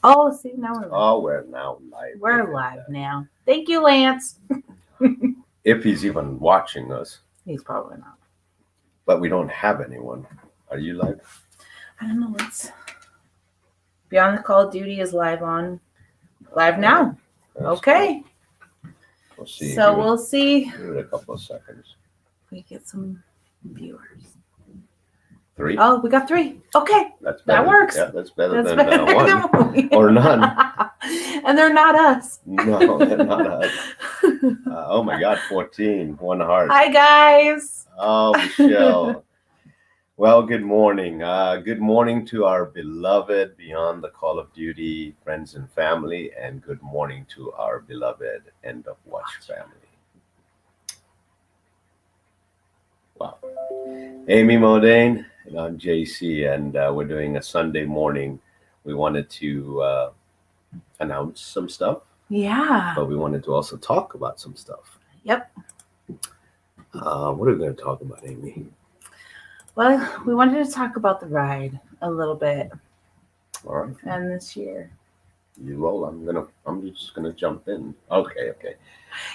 Oh, see, now we're live. Oh, we're now live. We're live now. Thank you, Lance. If he's even watching us. He's probably not. But we don't have anyone. Are you live? I don't know. Let's. Beyond the Call of Duty is live now. That's Okay. Cool. We'll see. So we'll see. Give it a couple of seconds. We get some viewers. 3? Oh, we got 3. Okay. That works. Yeah, that's better than better 1 or none. And they're not us. No, they're not us. Oh my God, 14. 1 heart. Hi, guys. Oh, Michelle. Well, good morning. Good morning to our beloved Beyond the Call of Duty friends and family, and good morning to our beloved End of Watch family. Wow. Amy Modane, and I'm JC, and we're doing a Sunday morning. We wanted to announce some stuff. Yeah. But we wanted to also talk about some stuff. Yep. What are we going to talk about, Amy? Well, we wanted to talk about the ride a little bit. All right. And this year. You roll. I'm just gonna jump in. Okay.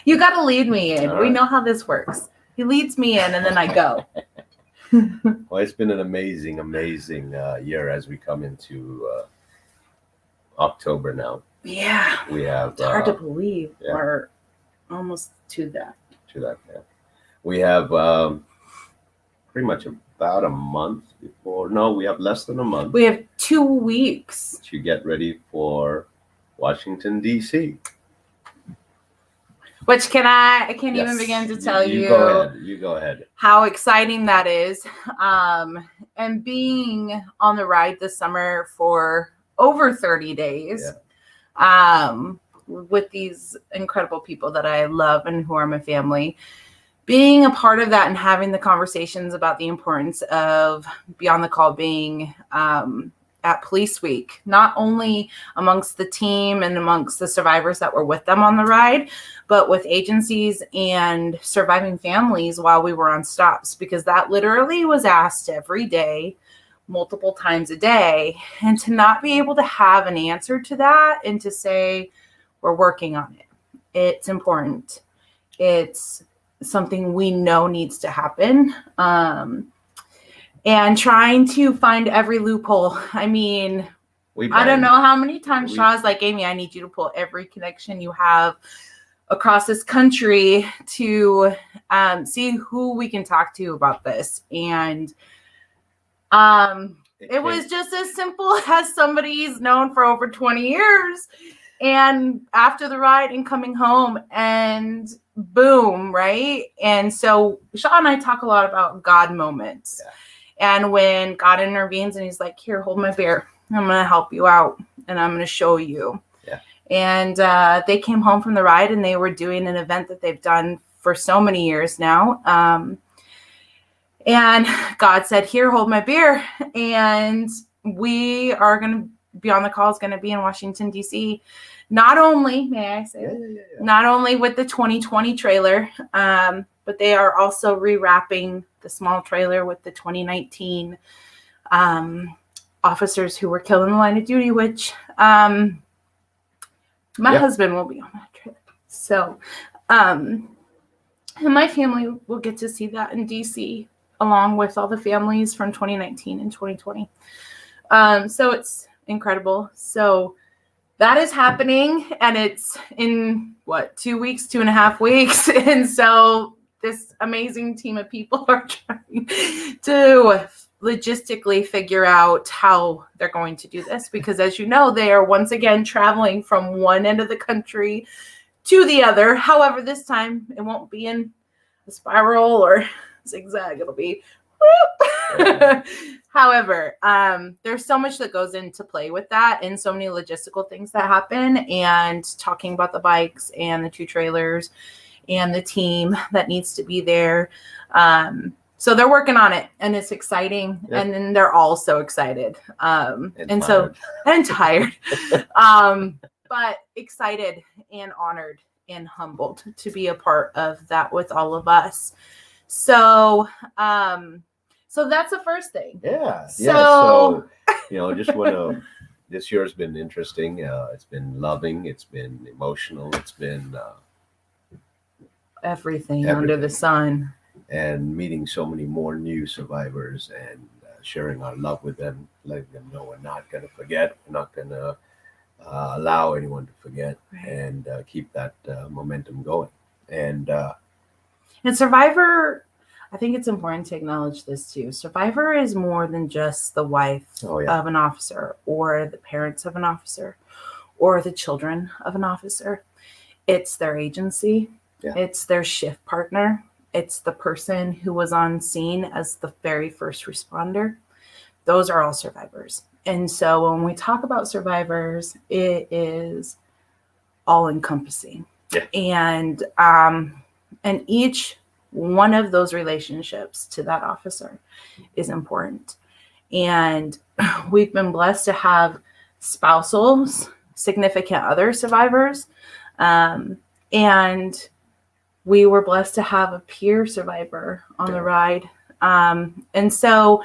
You got to lead me in. All We right. know how this works. He leads me in, and then I go. Well, it's been an amazing year as we come into October now. Yeah. We have. It's hard to believe yeah. we're almost to that. Yeah. We have pretty much about a month before. No, we have less than a month. We have 2 weeks to get ready for Washington, D.C. Which I can't even begin to tell you. You go ahead. How exciting that is. And being on the ride this summer for over 30 days with these incredible people that I love and who are my family. Being a part of that and having the conversations about the importance of Beyond the Call being at Police Week, not only amongst the team and amongst the survivors that were with them on the ride, but with agencies and surviving families while we were on stops, because that literally was asked every day, multiple times a day. And to not be able to have an answer to that and to say, we're working on it. It's important. It's something we know needs to happen. And trying to find every loophole. I mean, I don't know how many times Shaw's like, Amy, I need you to pull every connection you have across this country to see who we can talk to about this. And it was just as simple as somebody's known for over 20 years. And after the ride and coming home and boom, right? And so Shaw and I talk a lot about God moments. Yeah. And when God intervenes and he's like, here, hold my beer. I'm going to help you out and I'm going to show you. Yeah. And they came home from the ride and they were doing an event that they've done for so many years now. And God said, here, hold my beer. And we are going to Beyond the Call is going to be in Washington, D.C. Not only, may I say, not only with the 2020 trailer, but they are also rewrapping the small trailer with the 2019 officers who were killed in the line of duty, which my husband will be on that trip. So, and my family will get to see that in D.C. along with all the families from 2019 and 2020. So it's incredible. So that is happening, and it's in 2 weeks, 2.5 weeks. And so this amazing team of people are trying to logistically figure out how they're going to do this, because as you know, they are once again traveling from one end of the country to the other. However, this time it won't be in a spiral or zigzag. It'll be However, there's so much that goes into play with that and so many logistical things that happen, and talking about the bikes and the 2 trailers and the team that needs to be there. So they're working on it and it's exciting. Yep. And then they're all so excited. And tired, but excited and honored and humbled to be a part of that with all of us. So that's the first thing. Yeah. So, just want to this year has been interesting. It's been loving. It's been emotional. It's been everything under the sun. And meeting so many more new survivors and sharing our love with them, letting them know we're not going to forget. We're not going to allow anyone to forget, Right. and keep that momentum going. And Survivor, I think it's important to acknowledge this too. Survivor is more than just the wife of an officer, or the parents of an officer, or the children of an officer. It's their agency. Yeah. It's their shift partner. It's the person who was on scene as the very first responder. Those are all survivors. And so when we talk about survivors, it is all encompassing. Yeah. And each one of those relationships to that officer is important. And we've been blessed to have spousal, significant other survivors. And we were blessed to have a peer survivor on the ride. And so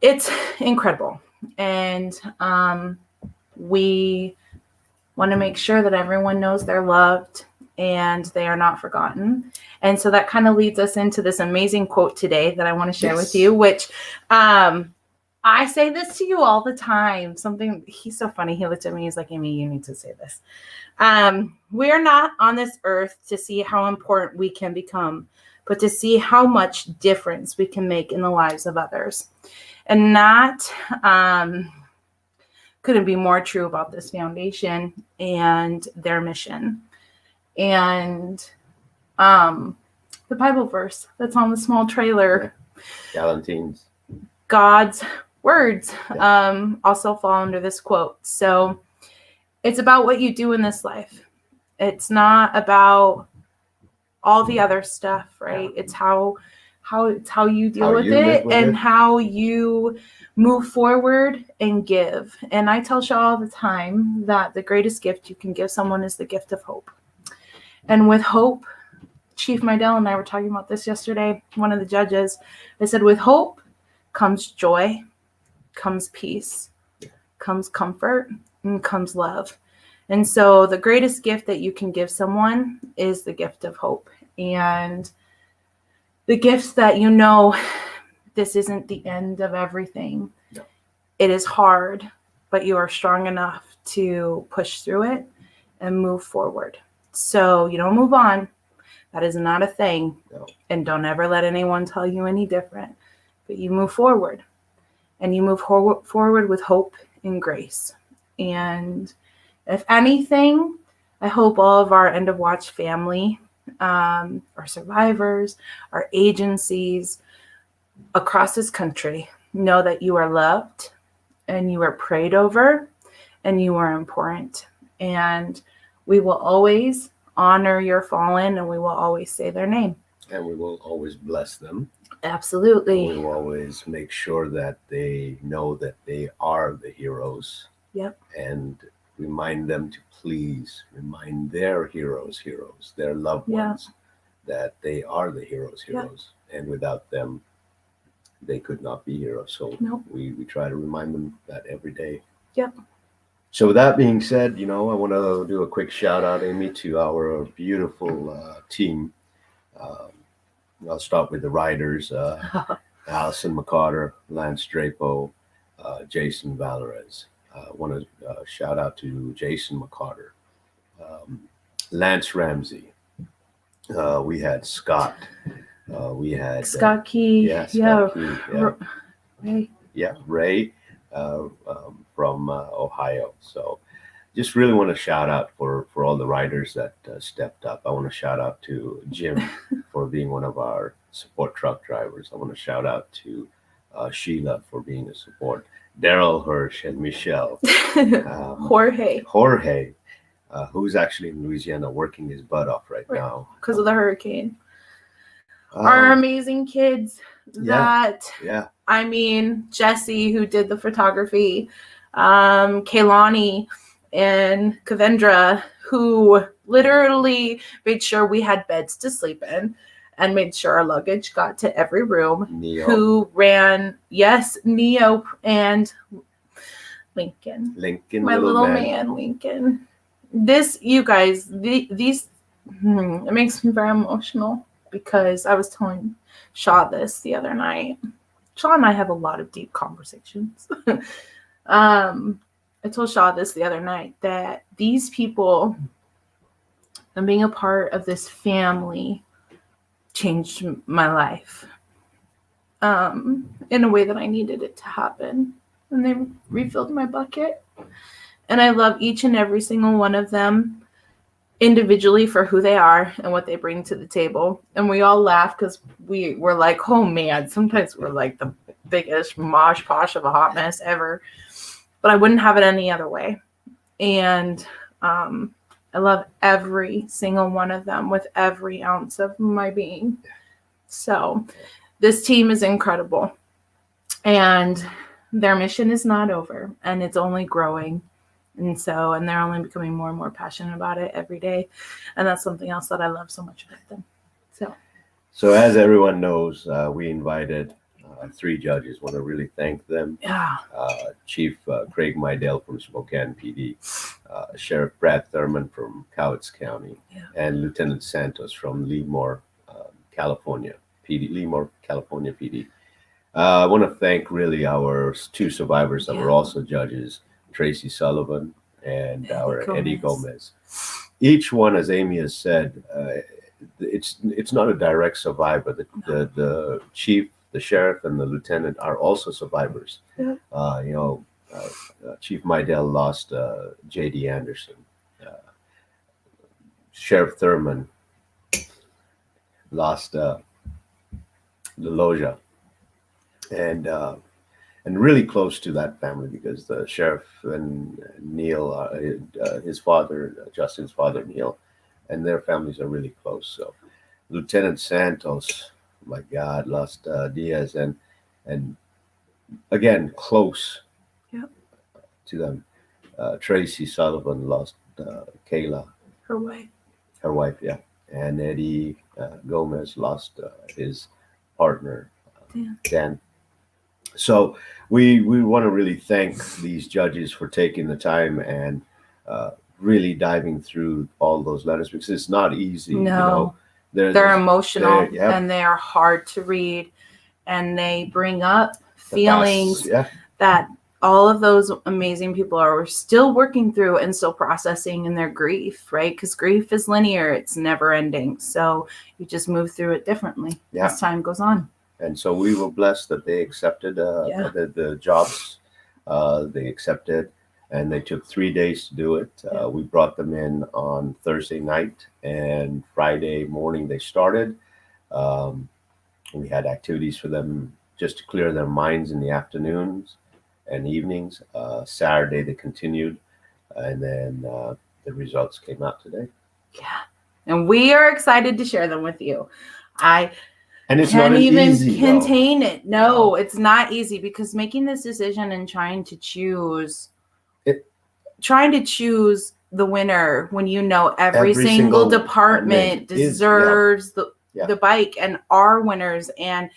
it's incredible. And we want to make sure that everyone knows they're loved and they are not forgotten. And so that kind of leads us into this amazing quote today that I want to share with you, which I say this to you all the time. He's so funny. He looked at me. He's like, Amy, you need to say this. We are not on this earth to see how important we can become, but to see how much difference we can make in the lives of others. And that couldn't be more true about this foundation and their mission. And the Bible verse that's on the small trailer, Galatians, God's words, also fall under this quote. So it's about what you do in this life. It's not about all the other stuff, right? It's how you deal with it and how you move forward and give. And I tell y'all all the time that the greatest gift you can give someone is the gift of hope. And with hope, Chief Mydell and I were talking about this yesterday, one of the judges, I said, with hope comes joy, comes peace, comes comfort, and comes love. And so the greatest gift that you can give someone is the gift of hope. And the gift that this isn't the end of everything. No. It is hard, but you are strong enough to push through it and move forward. So you don't move on. That is not a thing. No. And don't ever let anyone tell you any different. But you move forward. And you move forward with hope and grace. And if anything, I hope all of our End of Watch family, our survivors, our agencies across this country know that you are loved and you are prayed over and you are important. And we will always honor your fallen and we will always say their name. And we will always bless them. Absolutely. And we will always make sure that they know that they are the heroes. Yep. And remind them to please remind their heroes, their loved ones, that they are the heroes. And without them, they could not be heroes. So we try to remind them that every day. Yep. So with that being said, I want to do a quick shout out, Amy, to our beautiful team. I'll start with the riders, Allison McCarter, Lance Drapo, Jason Valorez. I want to shout out to Jason McCarter, Lance Ramsey. We had Scott. We had Scott Key. Scott Key. Ray from Ohio. So just really want to shout out for all the riders that stepped up. I want to shout out to Jim for being one of our support truck drivers. I want to shout out to Sheila for being a support. Daryl Hirsch and Michelle. Jorge, who's actually in Louisiana working his butt off right now. Because of the hurricane. Our amazing kids I mean, Jesse, who did the photography, Kaylani and Kavendra, who literally made sure we had beds to sleep in and made sure our luggage got to every room. Neo. Who ran, Neo and Lincoln. Lincoln, My little man, Lincoln. This, you guys, these, it makes me very emotional because I was telling Shaw this the other night. Shaw and I have a lot of deep conversations. I told Shaw this the other night that these people and being a part of this family changed my life in a way that I needed it to happen. And they refilled my bucket. And I love each and every single one of them individually for who they are and what they bring to the table. And we all laugh because we're like, oh man, sometimes we're like the biggest mosh posh of a hot mess ever. But I wouldn't have it any other way. And I love every single one of them with every ounce of my being. So this team is incredible. And their mission is not over. And it's only growing. And they're only becoming more and more passionate about it every day. And that's something else that I love so much about them. So as everyone knows, we invited 3 judges. Want to really thank them. Yeah. Chief Craig Mydell from Spokane PD, Sheriff Brad Thurman from Cowlitz County, and Lieutenant Santos from Lemoore, California PD. I want to thank really our 2 survivors that were also judges, Tracy Sullivan and our Eddie Gomez. Each one, as Amy has said, it's not a direct survivor. The chief, the sheriff, and the lieutenant are also survivors. Yeah. Chief Mydell lost J.D. Anderson. Sheriff Thurman lost Deloja. And really close to that family because the sheriff and Neil, his father, Justin's father, Neil, and their families are really close. So Lieutenant Santos, my God, lost Diaz, and again, close to them. Tracy Sullivan lost Kayla. Her wife. Her wife, yeah. And Eddie Gomez lost his partner, Dan. So we want to really thank these judges for taking the time and really diving through all those letters because it's not easy. No, they're emotional and they are hard to read, and they bring up feelings that all of those amazing people are still working through and still processing in their grief, right? Because grief is linear; it's never ending. So you just move through it differently as time goes on. And so we were blessed that they accepted the jobs. They accepted, and they took 3 days to do it. We brought them in on Thursday night, and Friday morning they started. We had activities for them just to clear their minds in the afternoons and evenings. Saturday they continued, and then the results came out today. Yeah, and we are excited to share them with you. And it's can't not even easy, contain it. No, it's not easy because making this decision and trying to choose the winner when you know every single department deserves the bike, and our winners, and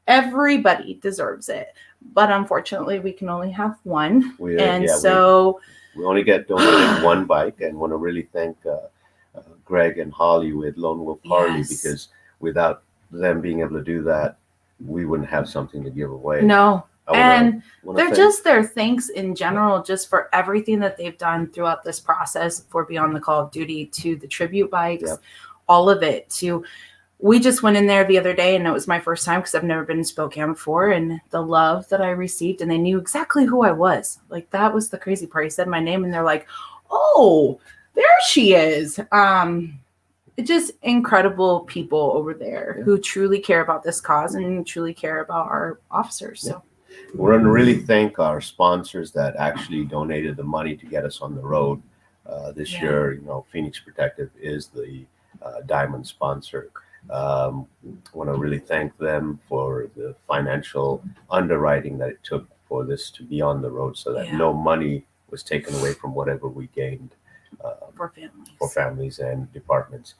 everybody deserves it. But unfortunately, we can only have one, we only get donated one bike, and want to really thank Greg and Holly with Lone Wolf Harley because without them being able to do that, we wouldn't have something to give away. No. They're just their thanks in general, just for everything that they've done throughout this process, for Beyond the Call of Duty to the tribute bikes, all of it. We just went in there the other day, and it was my first time because I've never been in Spokane before, and the love that I received, and they knew exactly who I was. Like, that was the crazy part. He said my name, and they're like, oh, there she is. Just incredible people over there who truly care about this cause and truly care about our officers. So we're going to really thank our sponsors that actually donated the money to get us on the road this year. Phoenix Protective is the diamond sponsor. Want to really thank them for the financial underwriting that it took for this to be on the road, so that no money was taken away from whatever we gained. For families and departments.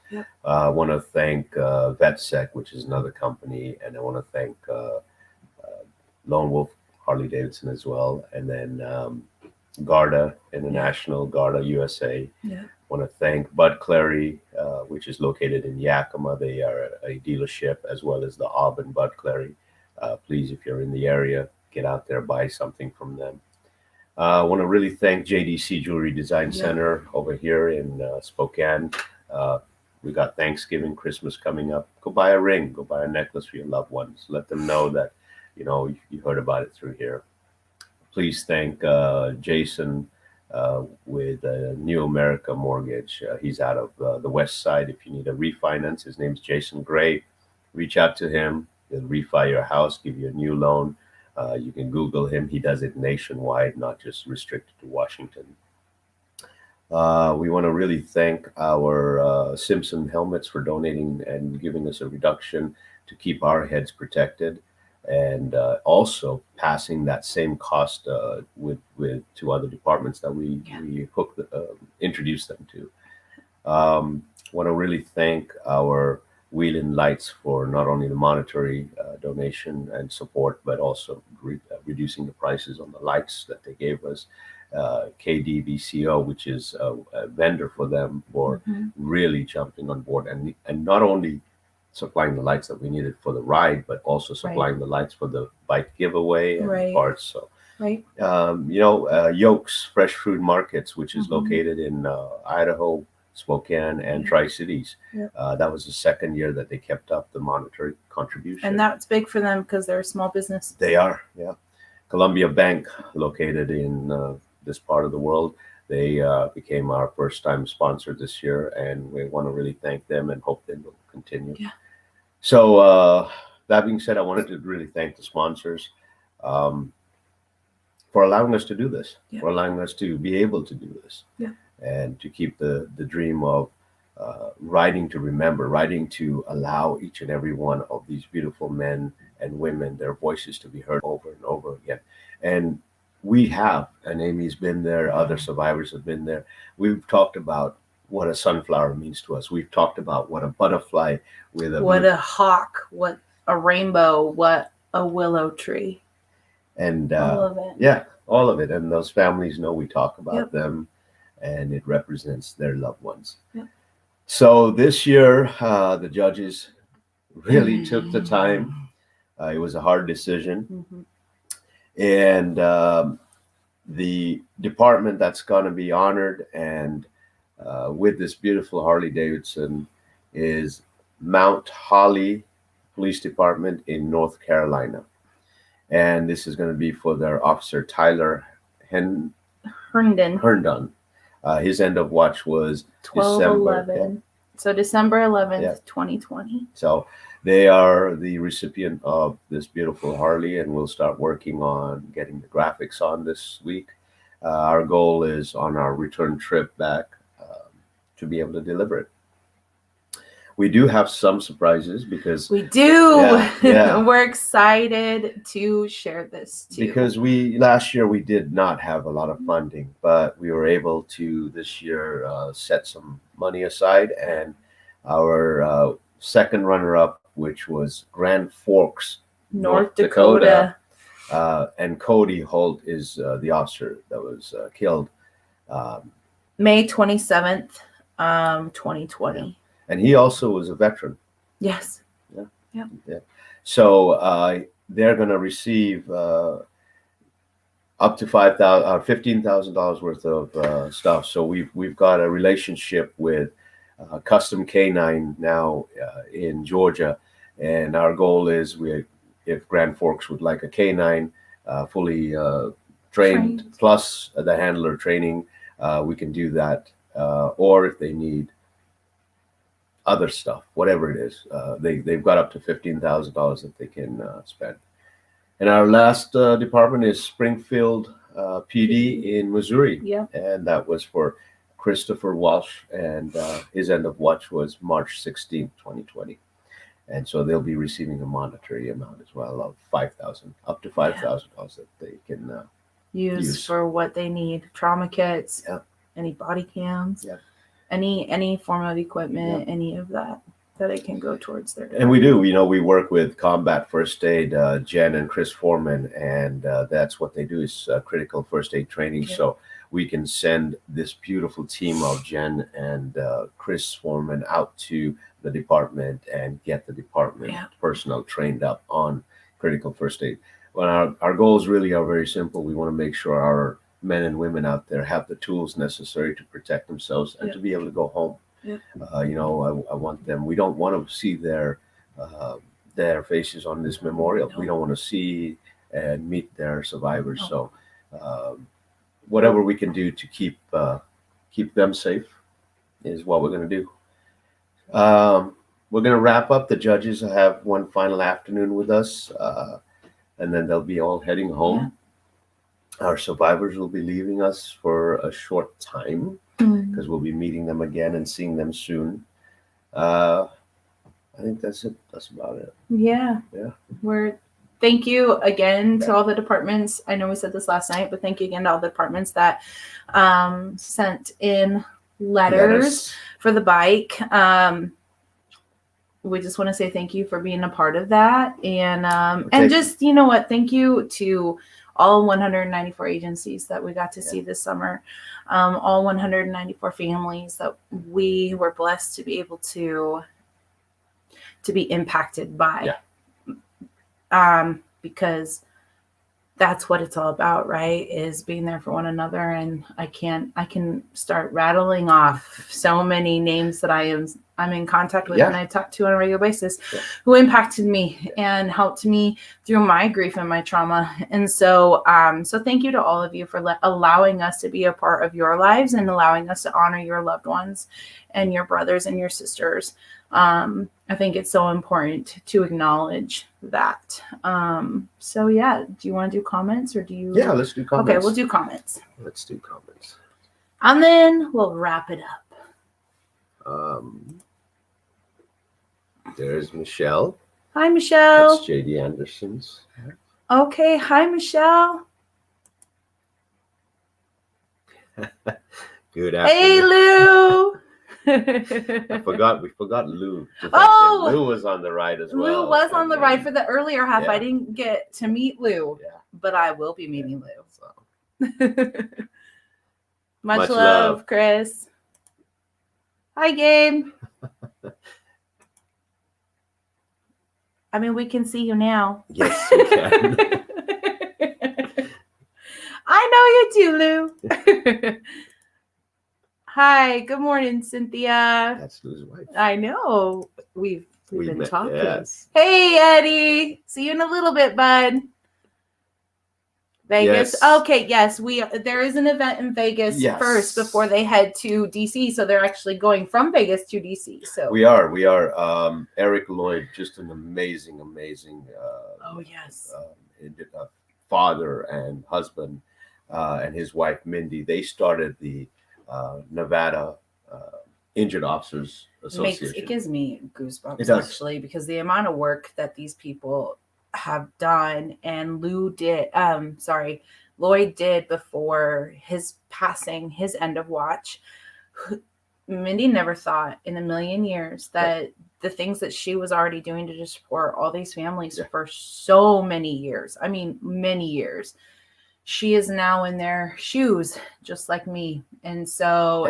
I want to thank VetSec, which is another company, and I want to thank Lone Wolf Harley Davidson as well, and then Garda International, Garda USA. Yeah. Want to thank Bud Clary, which is located in Yakima. They are a dealership, as well as the Auburn Bud Clary. Please, if you're in the area, get out there, buy something from them. I want to really thank JDC Jewelry Design Yeah. Center over here in Spokane. Uh, we got Thanksgiving, Christmas coming up. Go buy a ring, go buy a necklace for your loved ones. Let them know that you heard about it through here. Please thank Jason with New America Mortgage. He's out of the West Side. If you need a refinance, his name's Jason Gray. Reach out to him. He'll refi your house, give you a new loan. You can Google him. He does it nationwide, not just restricted to Washington. We want to really thank our Simpson helmets for donating and giving us a reduction to keep our heads protected, and also passing that same cost with to other departments that we introduced them to. Want to really thank our Wheeling Lights for not only the monetary donation and support, but also reducing the prices on the lights that they gave us. KDVCO, which is a vendor for them, for really jumping on board and not only supplying the lights that we needed for the ride, but also supplying the lights for the bike giveaway and parts. So, Yolks Fresh Food Markets, which is located in Idaho, Spokane, and Tri-Cities. That was the second year that they kept up the monetary contribution. And that's big for them because they're a small business. They are, yeah. Columbia Bank, located in this part of the world. They became our first-time sponsor this year, and we want to really thank them and hope they will continue. Yeah. So that being said, I wanted to really thank the sponsors for allowing us to do this, for allowing us to be able to do this, and to keep the dream of riding to remember, riding to allow each and every one of these beautiful men and women, their voices to be heard over and over again. And we have, and Amy's been there, other survivors have been there. We've talked about what a sunflower means to us. We've talked about what a butterfly with a hawk, what a rainbow, what a willow tree. And all of it. Yeah, all of it. And those families know we talk about them, and it represents their loved ones. So this year, the judges really took the time. It was a hard decision. And the department that's going to be honored and with this beautiful Harley Davidson is Mount Holly Police Department in North Carolina. And this is going to be for their officer, Tyler Herndon. His end of watch was 12/11. So December 11th, 2020. So they are the recipient of this beautiful Harley, and we'll start working on getting the graphics on this week. Our goal is on our return trip back to be able to deliver it. We do have some surprises because we do. We're excited to share this too. Because last year we did not have a lot of funding, but we were able to this year set some money aside, and our second runner-up, which was Grand Forks, North Dakota. And Cody Holt is the officer that was killed May 27th, 2020. And he also was a veteran. Yes. Yeah. So they're going to receive up to $15,000 worth of stuff. So we've got a relationship with Custom K9 now in Georgia, and our goal is if Grand Forks would like a K9 fully trained plus the handler training, we can do that. Or if they need other stuff, whatever it is, they've got up to $15,000 that they can spend. And our last department is Springfield PD in Missouri, and that was for Christopher Walsh, and his end of watch was March 16th, 2020. And so they'll be receiving a monetary amount as well of $5,000, up to $5,000 that they can use for what they need: trauma kits, any body cams. Any form of equipment, any of that. that it can go towards their. And we do, we work with Combat First Aid, Jen and Chris Foreman, and that's what they do is critical first aid training. Yeah. So we can send this beautiful team of Jen and Chris Foreman out to the department and get the department personnel trained up on critical first aid. Well, our goals really are very simple. We want to make sure our men and women out there have the tools necessary to protect themselves and to be able to go home. Yeah. I want them. We don't want to see their faces on this memorial. No. We don't want to see and meet their survivors. No. So, whatever we can do to keep them safe is what we're going to do. We're going to wrap up. The judges have one final afternoon with us, and then they'll be all heading home. Yeah. Our survivors will be leaving us for a short time because we'll be meeting them again and seeing them soon. I think that's it. That's about it. Yeah. Thank you again to all the departments. I know we said this last night, but thank you again to all the departments that sent in letters for the bike. We just want to say thank you for being a part of that. And just, thank you to all 194 agencies that we got to see this summer. All 194 families that we were blessed to be able to be impacted by. Because that's what it's all about, right? Is being there for one another. And I can start rattling off so many names that I'm in contact with and I talk to on a regular basis who impacted me and helped me through my grief and my trauma. And so thank you to all of you for allowing us to be a part of your lives and allowing us to honor your loved ones and your brothers and your sisters. I think it's so important to acknowledge that. Do you want to do comments or do you? Yeah, let's do comments. Okay, we'll do comments. Let's do comments. And then we'll wrap it up. There's Michelle. Hi, Michelle. That's JD Anderson's. Okay, hi, Michelle. Good afternoon. Hey, Lou. We forgot Lou. Lou was on the ride as well. Lou was on the ride for the earlier half. I didn't get to meet Lou, but I will be meeting Lou. So. Much love, Chris. Hi, Gabe. I mean, we can see you now. Yes, we can. I know you too, Lou. Hi, good morning, Cynthia. That's Lou's wife. I know. We've been met, talking. Yes. Hey, Eddie. See you in a little bit, bud. Vegas. Yes. Okay, yes. There is an event in Vegas first before they head to DC. So they're actually going from Vegas to DC. So we are. Eric Lloyd, just an amazing father and husband, and his wife Mindy. They started the Nevada Injured Officers Association. It gives me goosebumps actually, because the amount of work that these people have done, and Lloyd did before his passing, his end of watch. Mindy never thought in a million years that the things that she was already doing to just support all these families for so many years. I mean, many years. She is now in their shoes, just like me. And so,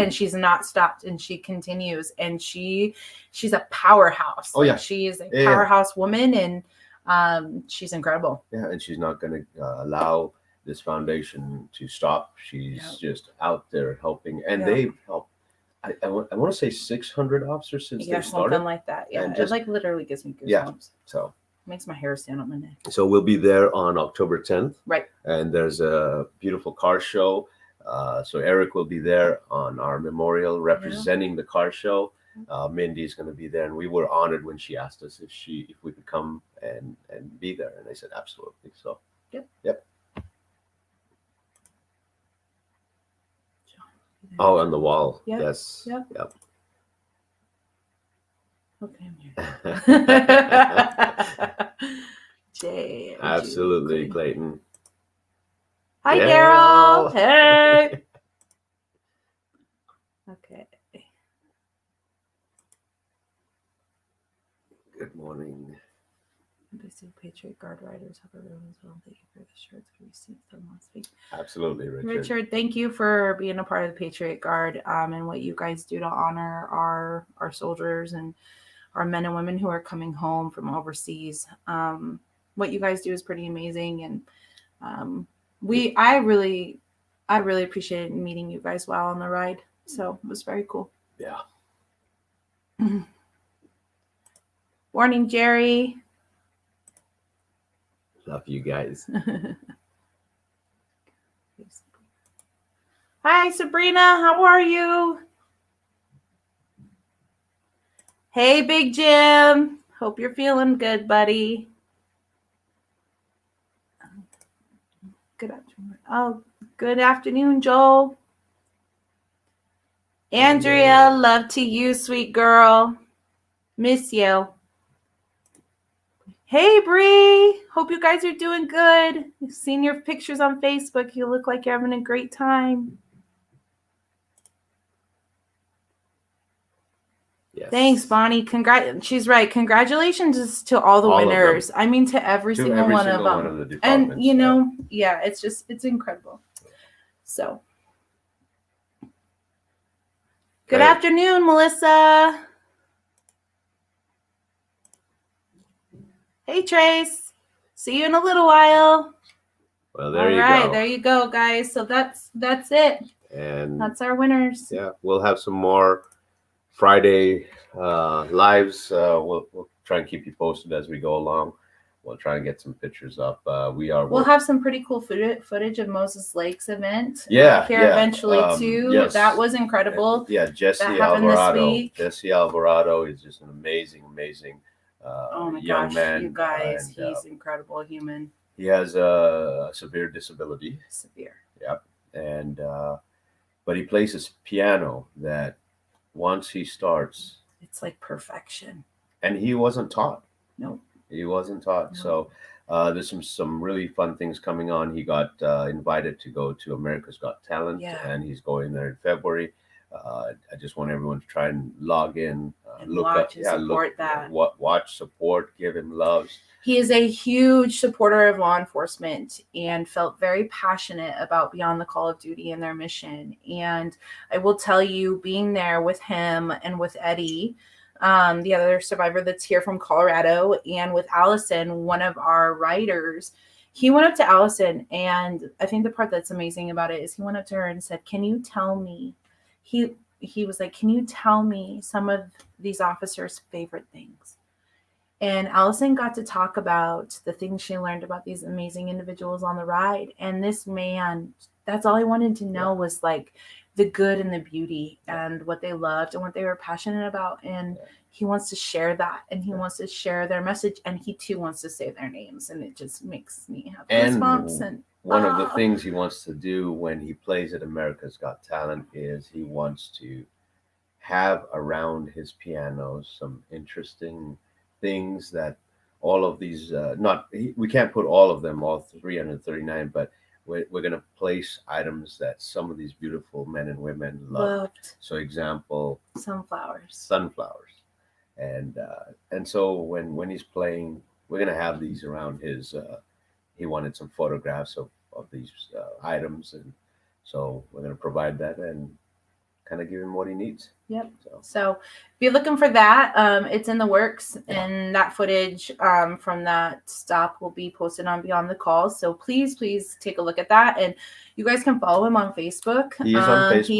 she's not stopped, and she continues, and she's a powerhouse. Oh, yeah. She is a powerhouse woman, and she's incredible. Yeah. And she's not going to allow this foundation to stop. She's just out there helping, and they've helped. I want to say 600 officers since they started. Something like that. Yeah. It literally gives me goosebumps. Yeah. So. Makes my hair stand on my neck. So we'll be there on October 10th. Right. And there's a beautiful car show. So Eric will be there on our memorial representing the car show. Mindy's going to be there. And we were honored when she asked us if we could come and be there. And I said, absolutely. So, Yep. Oh, on the wall. Yep. Yes. Yep. Okay, I'm here. Jay. Absolutely, Clayton. Hi, Daryl. Hey. Okay. Good morning. Basic Patriot Guard riders have a room as well. Thank you for the shirts we received them last week. Absolutely, Richard. Richard, thank you for being a part of the Patriot Guard and what you guys do to honor our soldiers and our men and women who are coming home from overseas. What you guys do is pretty amazing, and I really appreciated meeting you guys while on the ride. So it was very cool. Yeah. Morning, Jerry. Love you guys. Hi, Sabrina. How are you? Hey, Big Jim. Hope you're feeling good, buddy. Good afternoon. Oh, good afternoon, Joel. Andrea, love to you, sweet girl. Miss you. Hey, Bree. Hope you guys are doing good. I've seen your pictures on Facebook. You look like you're having a great time. Yes. Thanks, Bonnie. She's right. Congratulations to all the winners. I mean, to every single one of them. One of the departments, and, you know, yeah, it's incredible. So, good afternoon, Melissa. Hey, Trace. See you in a little while. Well, there you go. All right, there you go, guys. So that's it. And that's our winners. Yeah, we'll have some more Friday lives. We'll try and keep you posted as we go along. We'll try and get some pictures up. We'll have some pretty cool footage of Moses Lake's event. Here eventually too. Yes. That was incredible. Yeah, Jesse Alvarado. Jesse Alvarado is just an amazing young man. You guys, he's incredible human. He has a severe disability. Yep. And but he plays his piano that once he starts, it's like perfection. And he wasn't taught. No. He wasn't taught. No. So there's some really fun things coming on. He got invited to go to America's Got Talent, and he's going there in February. I just want everyone to try and log in, watch, support, give him loves. He is a huge supporter of law enforcement and felt very passionate about Beyond the Call of Duty and their mission. And I will tell you, being there with him and with Eddie, the other survivor that's here from Colorado, and with Allison, one of our writers, he went up to Allison, and I think the part that's amazing about it is he went up to her and said, "Can you tell me?" He was like, "Can you tell me some of these officers' favorite things?" And Allison got to talk about the things she learned about these amazing individuals on the ride. And this man, that's all he wanted to know was like the good and the beauty and what they loved and what they were passionate about. And he wants to share that, and he wants to share their message, and he too wants to say their names. And it just makes me have goosebumps. And one of the things he wants to do when he plays at America's Got Talent is he wants to have around his piano some interesting things that all of these we can't put all of them, all 339, but we're going to place items that some of these beautiful men and women loved. So example, sunflowers, and so when he's playing, we're going to have these around his he wanted some photographs of these items, and so we're going to provide that and kind of give him what he needs. Yep. So if you're looking for that, it's in the works, and that footage from that stop will be posted on Beyond the Call. So please take a look at that, and you guys can follow him on Facebook. He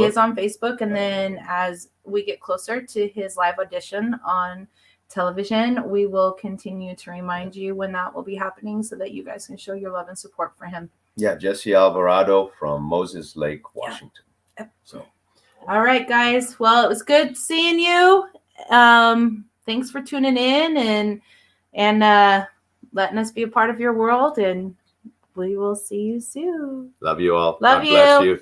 is on Facebook. And then as we get closer to his live audition on television, we will continue to remind you when that will be happening so that you guys can show your love and support for him. Yeah, Jesse Alvarado from Moses Lake, Washington. Yep. So. All right, guys. Well, it was good seeing you. Thanks for tuning in and letting us be a part of your world. And we will see you soon. Love you all. Love God you. bless you.